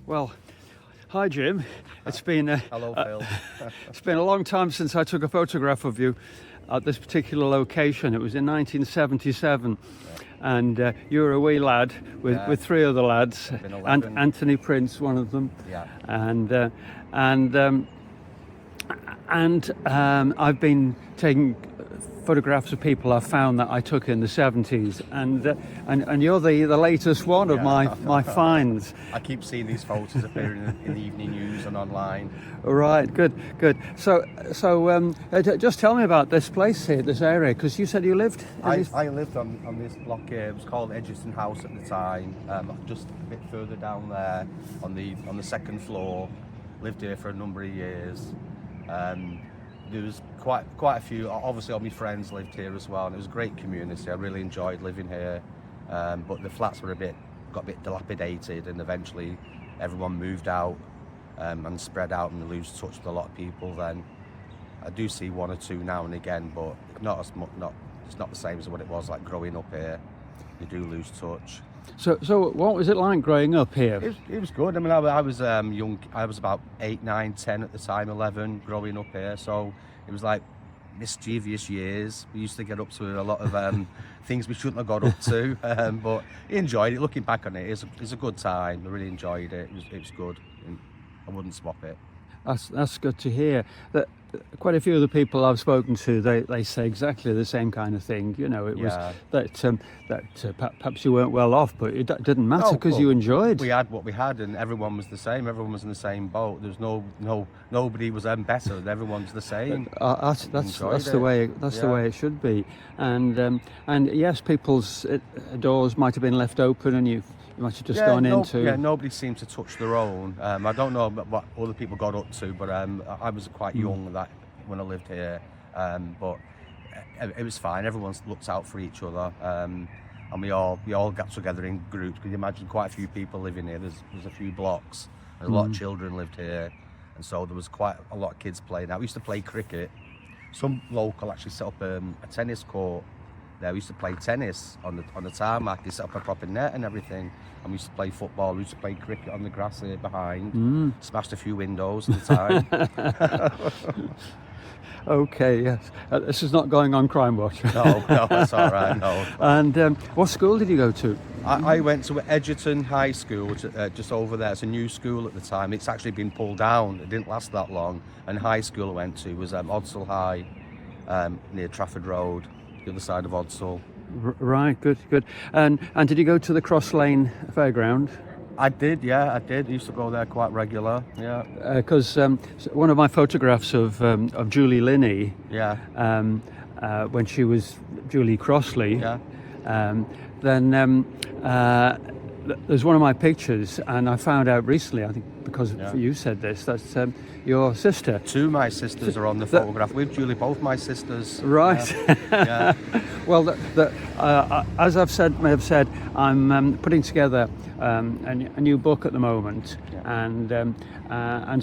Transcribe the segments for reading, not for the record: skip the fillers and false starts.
Well, hi Jim. It's been Hello, Phil. it's been a long time since I took a photograph of you at this particular location. It was in 1977, and you were a wee lad with three other lads, and Anthony Prince, one of them. Yeah. And I've been taking photographs of people I found that I took in the 70s, and you're the latest one of my finds. I keep seeing these photos appearing in the evening news and online. Right, good. So just tell me about this place here, this area, because you said you lived. I lived on this block here. It was called Egerton House at the time. Just a bit further down there, on the second floor. Lived here for a number of years. There was quite a few. Obviously, all my friends lived here as well, and it was a great community. I really enjoyed living here, but the flats got a bit dilapidated, and eventually everyone moved out and spread out, and lose touch with a lot of people. Then I do see one or two now and again, but not as much. It's not the same as what it was like growing up here. You do lose touch. So what was it like growing up here? It was good. I mean, I was young. I was about 8, 9, 10 at the time, 11, growing up here. So it was like mischievous years. We used to get up to a lot of things we shouldn't have got up to, but enjoyed it. Looking back on it, it's a good time. I really enjoyed it. It was good. I wouldn't swap it. That's good to hear. That quite a few of the people I've spoken to, they say exactly the same kind of thing. You know, it was that perhaps you weren't well off, but it didn't matter because you enjoyed. We had what we had, and everyone was the same. Everyone was in the same boat. There's nobody was better. Everyone's the same. That's the way it should be. And yes, people's doors might have been left open, and you might have just gone into. Yeah, nobody seemed to touch their own. I don't know what other people got up to, but I was quite young when I lived here. But it was fine. Everyone looked out for each other, and we all got together in groups. Could you imagine quite a few people living here? There's a few blocks. A lot of children lived here, and so there was quite a lot of kids playing out. We used to play cricket. Some local actually set up a tennis court. There, we used to play tennis on the tarmac. They set up a proper net and everything. And we used to play football. We used to play cricket on the grass here behind. Smashed a few windows at the time. Okay, yes. This is not going on Crime Watch. No, that's all right. No. And what school did you go to? I went to Egerton High School, which just over there. It's a new school at the time. It's actually been pulled down. It didn't last that long. And high school I went to was Ordsall High, near Trafford Road, the other side of Ordsall. Right, good. And did you go to the Cross Lane Fairground? I did. I used to go there quite regular. Yeah. Because one of my photographs of Julie Linney, when she was Julie Crossley, then there's one of my pictures, and I found out recently, I think because you said this, that's your sister. Two of my sisters are on the photograph with Julie, both my sisters. Right. Yeah. Well, as may have said, I'm putting together a new book at the moment, and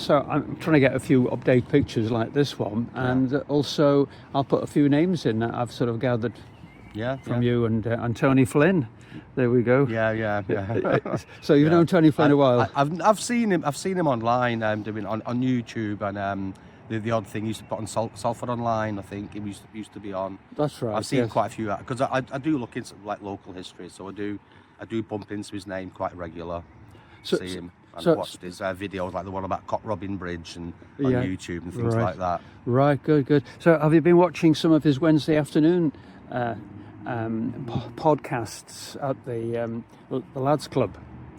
so I'm trying to get a few update pictures like this one, and also I'll put a few names in that I've sort of gathered from you and Tony Flynn. There we go. Yeah. So you've known Tony Flynn a while. I've seen him online, doing on YouTube, and the odd thing he used to put on SALFORD online. I think he used to be on. That's right. I've seen quite a few because I do look into like local history, so I do bump into his name quite regular. See him and watched his videos, like the one about Cock Robin Bridge and on YouTube and things like that. Right, good. So have you been watching some of his Wednesday afternoon podcasts at the Lads Club?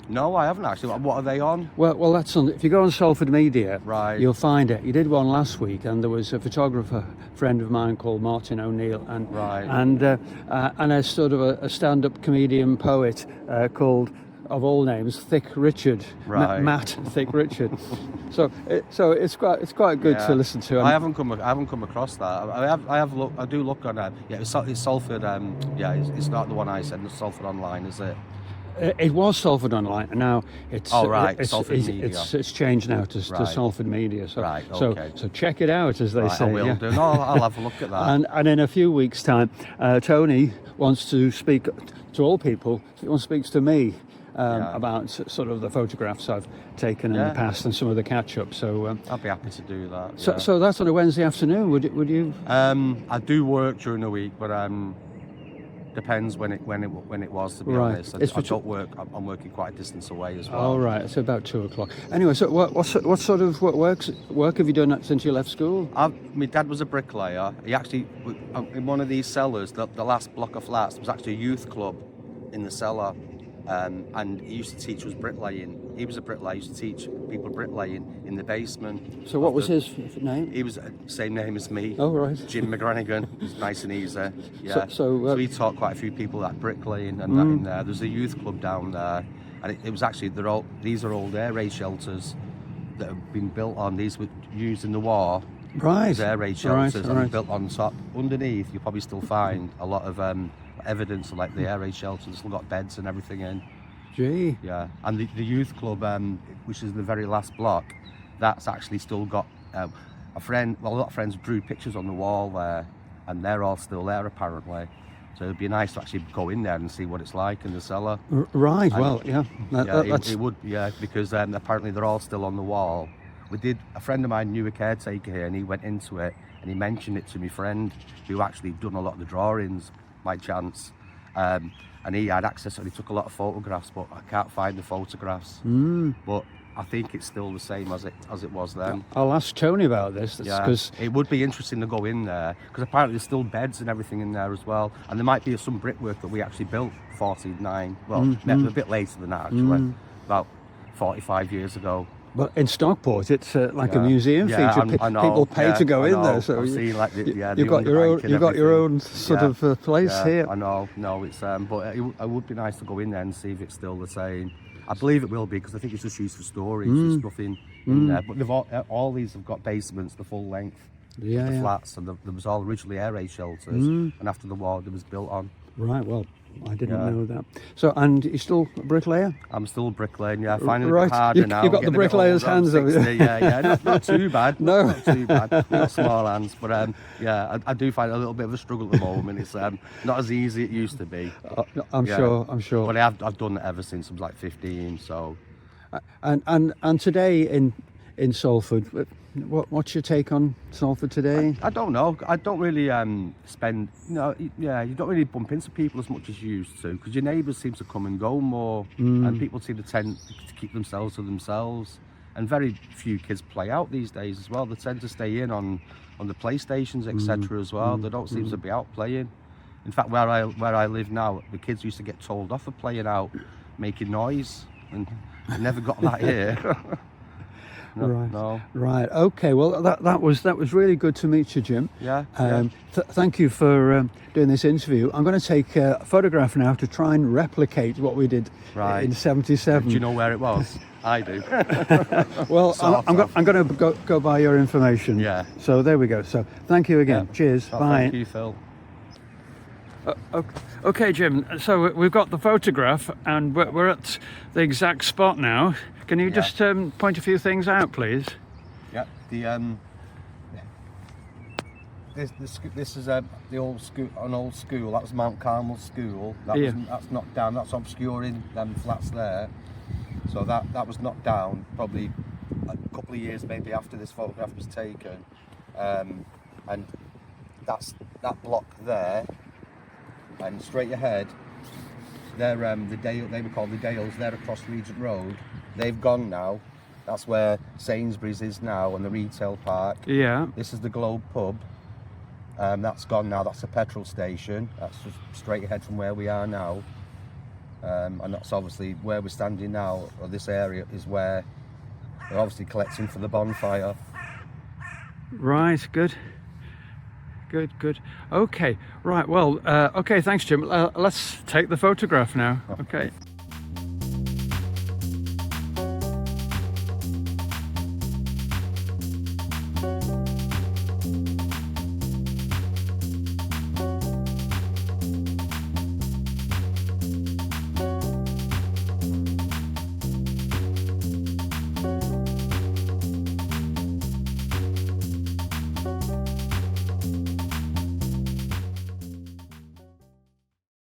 No, I haven't actually. What are they on? Well, that's on. If you go on Salford Media, right, you'll find it. He did one last week, and there was a photographer friend of mine called Martin O'Neill, and a sort of a stand-up comedian poet called, of all names, Thick Richard, Matt Thick Richard. So it's quite good to listen to. I haven't come across that. I do look on it. Yeah, it's Salford. It's not the one I said. It's Salford Online, is it? It was Salford Online, and now it's Salford Media. It's changed now to Salford Media. So, okay. so check it out, as they say. I will do. No, I'll have a look at that. And in a few weeks' time, Tony wants to speak to all people. He speaks to me about sort of the photographs I've taken in the past and some of the catch-up. So I'll be happy to do that. so that's on a Wednesday afternoon. Would you? I do work during the week, but depends when it was, to be honest. I don't work. I'm working quite a distance away as well. Oh, right. It's about 2:00. Anyway, so what sort of work have you done since you left school? My dad was a bricklayer. He actually, in one of these cellars, the last block of flats, there was actually a youth club in the cellar, and he used to teach us bricklaying. He was a bricklayer. He used to teach people bricklaying in the basement. So what was his name? He was same name as me. Oh, right. Jim McGranaghan. It was nice and easy. Yeah. So he taught quite a few people that bricklaying and that in there. There's a youth club down there, and it was actually these are old air raid shelters that have been built on. These were used in the war. Right. As air raid shelters and built on top. Underneath, you'll probably still find a lot of evidence of like the air raid shelters. Still got beds and everything in. Gee. Yeah, and the youth club, which is the very last block, that's actually still got a lot of friends drew pictures on the wall there, and they're all still there apparently. So it'd be nice to actually go in there and see what it's like in the cellar. Right. Well, yeah. It would, because apparently they're all still on the wall. A friend of mine knew a caretaker here, and he went into it and he mentioned it to my friend who actually done a lot of the drawings by chance. And he had access, and he took a lot of photographs, but I can't find the photographs. But I think it's still the same as it was then. I'll ask Tony about this. Because it would be interesting to go in there, because apparently there's still beds and everything in there as well, and there might be some brickwork that we actually built 49. Well, a bit later than that actually, about 45 years ago. But in Stockport, it's like a museum feature. I know, people pay to go in there, so you've got your own sort of place here. I know. No, it's but it would be nice to go in there and see if it's still the same. I believe it will be, because I think it's just used for storage. There's nothing in there. But all these have got basements, the full length, the flats, and there was all originally air raid shelters, and after the war, it was built on. Right. Well, I didn't know that. So, and you're still a bricklayer? I'm still bricklaying, yeah. Finding it a bit harder now. You've got the bricklayer's hands, have you? Yeah. Not too bad. No. Not too bad. We've got small hands, but I do find it a little bit of a struggle at the moment. It's not as easy as it used to be. I'm sure. But I've done it ever since I was like 15, so. And today in Salford, what's your take on Salford today? I don't know. I don't really spend. You don't really bump into people as much as you used to, because your neighbours seem to come and go more, and people seem to tend to keep themselves to themselves. And very few kids play out these days as well. They tend to stay in on the PlayStations, etc. as well. They don't seem to be out playing. In fact, where I live now, the kids used to get told off for playing out, making noise, and I never got that here. No. Right. Okay. Well, that was really good to meet you, Jim. Yeah. Thank you for doing this interview. I'm going to take a photograph now to try and replicate what we did in '77. Do you know where it was? I do. Well, I'm going to go by your information. Yeah. So there we go. So thank you again. Cheers. Bye. Thank you, Phil. Okay, Jim. So we've got the photograph, and we're at the exact spot now. Can you just point a few things out, please? Yeah. This is the old school. An old school. That was Mount Carmel School. That's knocked down. That's obscuring them flats there. So that was knocked down probably a couple of years maybe after this photograph was taken, and that's that block there. And straight ahead, they're they were called the Dales. They're across Regent Road. They've gone now. That's where Sainsbury's is now, and the retail park. Yeah. This is the Globe pub. That's gone now. That's a petrol station. That's just straight ahead from where we are now. And that's obviously where we're standing now. Or this area is where they're obviously collecting for the bonfire. Right. Good. Okay. Right. Well. Okay. Thanks, Jim. Let's take the photograph now. Okay.